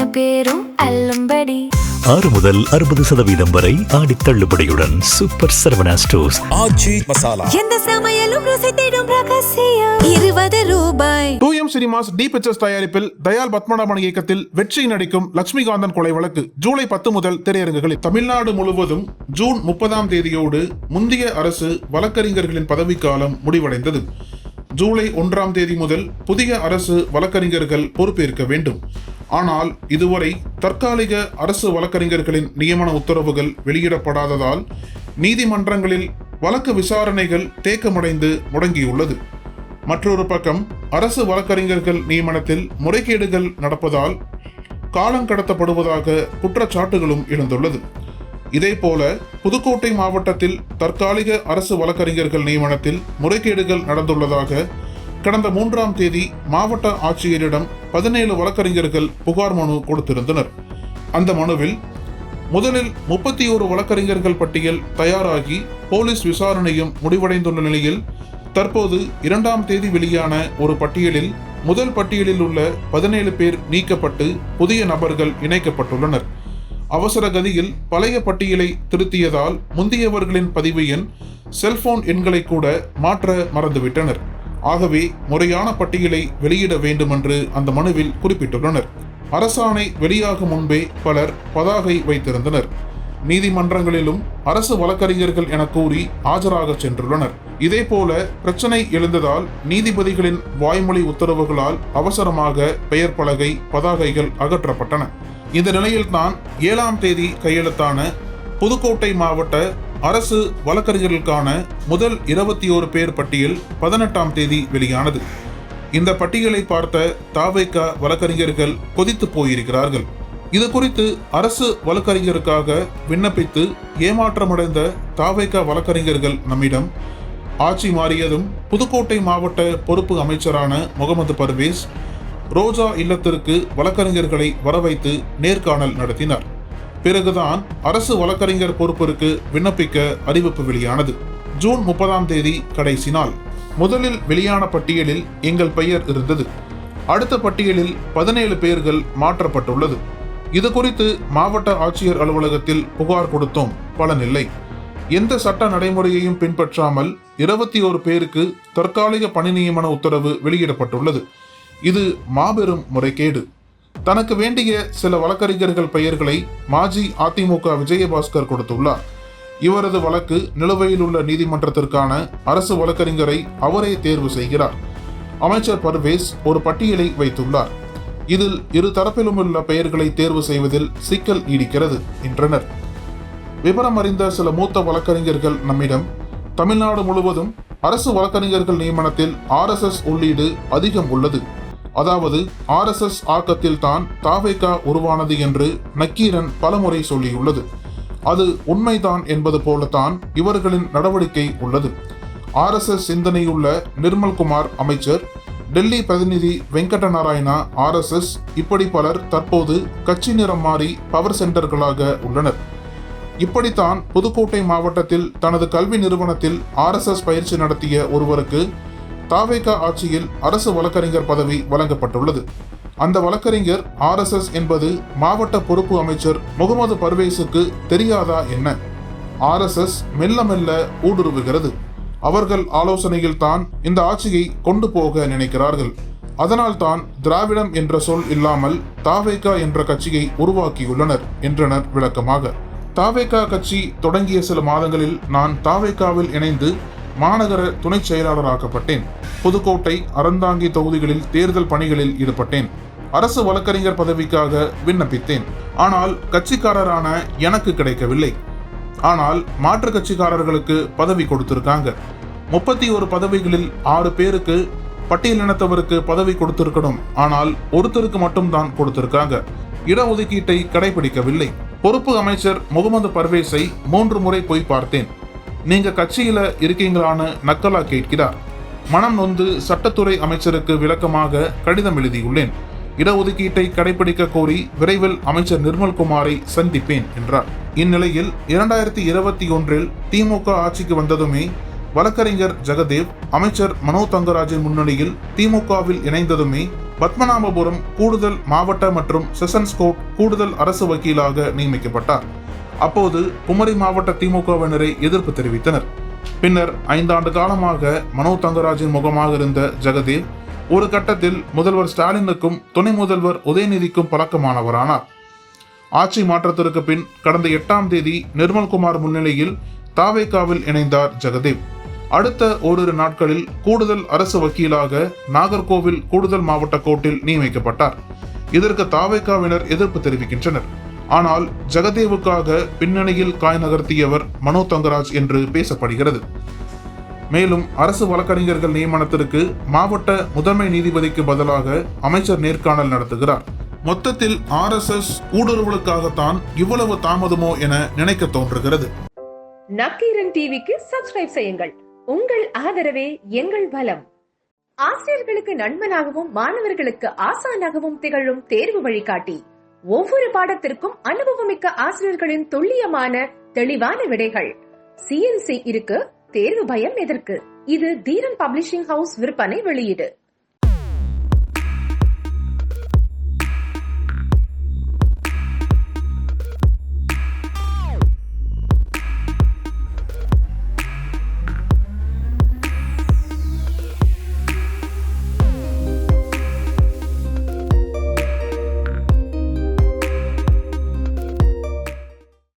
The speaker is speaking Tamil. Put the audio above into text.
அத்தனை பேரும் அல்லும்படி 6 முதல் 60% வரை ஆடி தள்ளுபடியுடன் சூப்பர் சரவணா ஸ்டோர்ஸ். ஆச்சி மசாலா எந்த சமையலும் ருசி தேடும் ரகசியம் 20 ரூபாய். 2M சினிமாஸ் டிபிஎச்எஸ் தயாரிப்பில் தயால் பத்மநாபன் இயக்கத்தில் வெற்றி நடிக்கும் லட்சுமிகாந்தன் கொலை வழக்கு ஜூலை 10 முதல் திரையரங்குகளில். தமிழ்நாடு முழுவதும் ஜூன் 30ஆம் தேதியோடு முந்தைய அரசு வழக்கறிஞர்களின் பதவிக்காலம் முடிவடைந்தது. ஜூலை 1ஆம் தேதி முதல் புதிய அரசு வழக்கறிஞர்கள் பொறுப்பேற்க வேண்டும். ஆனால் இதுவரை தற்காலிக அரசு வழக்கறிஞர்களின் நியமன உத்தரவுகள் வெளியிடப்படாததால் நீதிமன்றங்களில் வழக்கு விசாரணைகள் தேக்கமடைந்து முடங்கியுள்ளது. மற்றொரு பக்கம் அரசு வழக்கறிஞர்கள் நியமனத்தில் முறைகேடுகள் நடப்பதால் காலங்கடத்தப்படுவதாக குற்றச்சாட்டுகளும் எழுந்துள்ளது. இதேபோல புதுக்கோட்டை மாவட்டத்தில் தற்காலிக அரசு வழக்கறிஞர்கள் நியமனத்தில் முறைகேடுகள் நடந்துள்ளதாக கடந்த 3ஆம் தேதி மாவட்ட ஆட்சியரிடம் 17 வழக்கறிஞர்கள் புகார் மனு கொடுத்திருந்தனர். அந்த மனுவில் முதலில் 31 வழக்கறிஞர்கள் பட்டியல் தயாராகி போலீஸ் விசாரணையும் முடிவடைந்துள்ள நிலையில் தற்போது 2ஆம் தேதி வெளியான ஒரு பட்டியலில் முதல் பட்டியலில் உள்ள 17 பேர் நீக்கப்பட்டு புதிய நபர்கள் இணைக்கப்பட்டுள்ளனர். அவசர கதியில் பழைய பட்டியலை திருத்தியதால் முந்தையவர்களின் பதிவு எண், செல்போன் எண்களை கூட மாற்ற மறந்துவிட்டனர். ஆகவே முறையான பட்டியலை வெளியிட வேண்டும் என்று அந்த மனுவில் குறிப்பிட்டுள்ளனர். அரசாணை வெளியாகும் முன்பே பலர் பதாகை வைத்திருந்தனர். நீதிமன்றங்களிலும் அரசு வழக்கறிஞர்கள் என கூறி ஆஜராக சென்றுள்ளனர். இதேபோல பிரச்சனை எழுந்ததால் நீதிபதிகளின் வாய்மொழி உத்தரவுகளால் அவசரமாக பெயர் பலகை, பதாகைகள் அகற்றப்பட்டன. இந்த நிலையில்தான் 7ஆம் தேதி கையெழுத்தான புதுக்கோட்டை மாவட்ட அரசு வழக்கறிஞர்களுக்கான முதல் 21 பேர் பட்டியல் 18ஆம் தேதி வெளியானது. இந்த பட்டியலை பார்த்த தவேக வழக்கறிஞர்கள் கொதித்து போயிருக்கிறார்கள். இது குறித்து அரசு வழக்கறிஞருக்காக விண்ணப்பித்து ஏமாற்றமடைந்த தவேக வழக்கறிஞர்கள் நம்மிடம் ஆட்சி மாறியதும் புதுக்கோட்டை மாவட்ட பொறுப்பு அமைச்சரான முகமது பர்வேஸ் ரோஜா இல்லத்திற்கு வழக்கறிஞர்களை வரவைத்து நேர்காணல் நடத்தினார். பிறகுதான் அரசு வழக்கறிஞர் பொறுப்பிற்கு விண்ணப்பிக்க அறிவிப்பு வெளியானது. ஜூன் 30ஆம் தேதி கடைசி நாள். முதலில் வெளியான பட்டியலில் எங்கள் பெயர் இருந்தது. அடுத்த பட்டியலில் 17 பேர்கள் மாற்றப்பட்டுள்ளது. இது குறித்து மாவட்ட ஆட்சியர் அலுவலகத்தில் புகார் கொடுத்தோம், பலனில்லை. எந்த சட்ட நடைமுறையையும் பின்பற்றாமல் 21 பேருக்கு தற்காலிக பணி நியமன உத்தரவு வெளியிடப்பட்டுள்ளது. இது மாபெரும் முறைகேடு. தனக்கு வேண்டிய சில வழக்கறிஞர்கள் பெயர்களை மாஜி அதிமுக விஜயபாஸ்கர் கொடுத்துள்ளார். இவரது வழக்கு நிலுவையில் உள்ள நீதிமன்றத்திற்கான அரசு வழக்கறிஞரை அவரே தேர்வு செய்கிறார். அமைச்சர் பர்வேஸ் ஒரு பட்டியலை வைத்துள்ளார். இதில் இரு தரப்பிலும் உள்ள பெயர்களை தேர்வு செய்வதில் சிக்கல் நீடிக்கிறது என்றனர். விவரம் அறிந்த சில மூத்த வழக்கறிஞர்கள் நம்மிடம் தமிழ்நாடு முழுவதும் அரசு வழக்கறிஞர்கள் நியமனத்தில் RSS உள்ளீடு அதிகம் உள்ளது. அதாவது RSS ஆக்கத்தில் தான் தவேக உருவானது என்று நக்கீரன் பலமுறை சொல்லியுள்ளது. அது உண்மைதான் என்பது போலத்தான் இவர்களின் நடவடிக்கை உள்ளது. RSS சிந்தனையுள்ள நிர்மல்குமார் அமைச்சர், டெல்லி பிரதிநிதி வெங்கட நாராயணா RSS, இப்படி பலர் தற்போது கட்சி நிறம் மாறி பவர் சென்டர்களாக உள்ளனர். இப்படித்தான் புதுக்கோட்டை மாவட்டத்தில் தனது கல்வி நிறுவனத்தில் RSS பயிற்சி நடத்திய ஒருவருக்கு தவேக ஆட்சியில் அரசு வழக்கறிஞர் பதவி வழங்கப்பட்டுள்ளது. அந்த வழக்கறிஞர் RSS என்பது மாவட்ட பொறுப்பு அமைச்சர் முகமது பர்வேஸுக்கு தெரியாதா என்ன? RSS மெல்ல மெல்ல ஊடுருவுகிறது. அவர்கள் ஆலோசனையில் தான் இந்த ஆட்சியை கொண்டு போக நினைக்கிறார்கள். அதனால் தான் திராவிடம் என்ற சொல் இல்லாமல் தவேக என்ற கட்சியை உருவாக்கியுள்ளனர் என்றனர் விளக்கமாக. தவேக கட்சி தொடங்கிய சில மாதங்களில் நான் தவேகவில் இணைந்து மாநகர துணை செயலாளராக்கப்பட்டேன். புதுக்கோட்டை, அறந்தாங்கி தொகுதிகளில் தேர்தல் பணிகளில் ஈடுபட்டேன். அரசு வழக்கறிஞர் பதவிக்காக விண்ணப்பித்தேன். ஆனால் கட்சிக்காரரான எனக்கு கிடைக்கவில்லை. ஆனால் மாற்று கட்சிக்காரர்களுக்கு பதவி கொடுத்திருக்காங்க. 31 பதவிகளில் 6 பேருக்கு பட்டியலினத்தவருக்கு பதவி கொடுத்திருக்கணும். ஆனால் ஒருத்தருக்கு மட்டும்தான் கொடுத்திருக்காங்க. இடஒதுக்கீட்டை கடைபிடிக்கவில்லை. பொறுப்பு அமைச்சர் முகமது பர்வேஸை 3 முறை போய் பார்த்தேன். நீங்க கட்சியில இருக்கீங்களான்னு நக்கலா கேட்கிறார். மனம் நொந்து சட்டத்துறை அமைச்சருக்கு விளக்கமாக கடிதம் எழுதியுள்ளேன். இடஒதுக்கீட்டை கடைபிடிக்க கோரி விரைவில் அமைச்சர் நிர்மல்குமாரை சந்திப்பேன் என்றார். இந்நிலையில் 2021 திமுக ஆட்சிக்கு வந்ததுமே வழக்கறிஞர் ஜெகதேவ் அமைச்சர் மனோ தங்கராஜின் முன்னணியில் திமுகவில் இணைந்ததுமே பத்மநாபபுரம் கூடுதல் மாவட்ட மற்றும் செஷன்ஸ் கோர்ட் கூடுதல் அரசு வக்கீலாக நியமிக்கப்பட்டார். அப்போது குமரி மாவட்ட திமுகவினரை எதிர்ப்பு தெரிவித்தனர். பின்னர் 5 ஆண்டு காலமாக மனோ தங்கராஜின் முகமாக இருந்த ஜெகதேவ் ஒரு கட்டத்தில் முதல்வர் ஸ்டாலினுக்கும் துணை முதல்வர் உதயநிதிக்கும் பழக்கமானவரானார். ஆட்சி மாற்றத்திற்கு பின் கடந்த 8ஆம் தேதி நிர்மல்குமார் முன்னிலையில் தாவேகாவில் இணைந்தார் ஜெகதேவ். அடுத்த ஓரிரு நாட்களில் கூடுதல் அரசு வக்கீலாக நாகர்கோவில் கூடுதல் மாவட்ட கோர்ட்டில் நியமிக்கப்பட்டார். இதற்கு தாவேகாவினர் எதிர்ப்பு தெரிவிக்கின்றனர். ஆனால் ஜெகதேவுக்காக பின்னணியில் காய் நகர்த்தியவர் மனோ தங்கராஜ் என்று பேசப்படுகிறது. மேலும் அரசு வழக்கறிஞர்கள் நியமனத்திற்கு மாவட்ட முதன்மை நீதிபதிக்கு பதிலாக அமைச்சர் நேர்காணல் நடத்துகிறார். மொத்தத்தில் RSS ஊடுருவலுக்காகத்தான் இவ்வளவு தாமதமோ என நினைக்க தோன்றுகிறது. நக்கீரன் டிவிக்கு சப்ஸ்கிரைப் செய்யுங்கள். உங்கள் ஆதரவே எங்கள் பலம். ஆசிரியர்களுக்கு நண்பனாகவும் மாணவர்களுக்கு ஆசானாகவும் திகழும் தேர்வு வழிகாட்டி. ஒவ்வொரு பாடத்திற்கும் அனுபவமிக்க ஆசிரியர்களின் துல்லியமான தெளிவான விடைகள். CNC இருக்கு, தேர்வு பயம் எதற்கு? இது தீரன் பப்ளிஷிங் ஹவுஸ் விற்பனை வெளியீடு.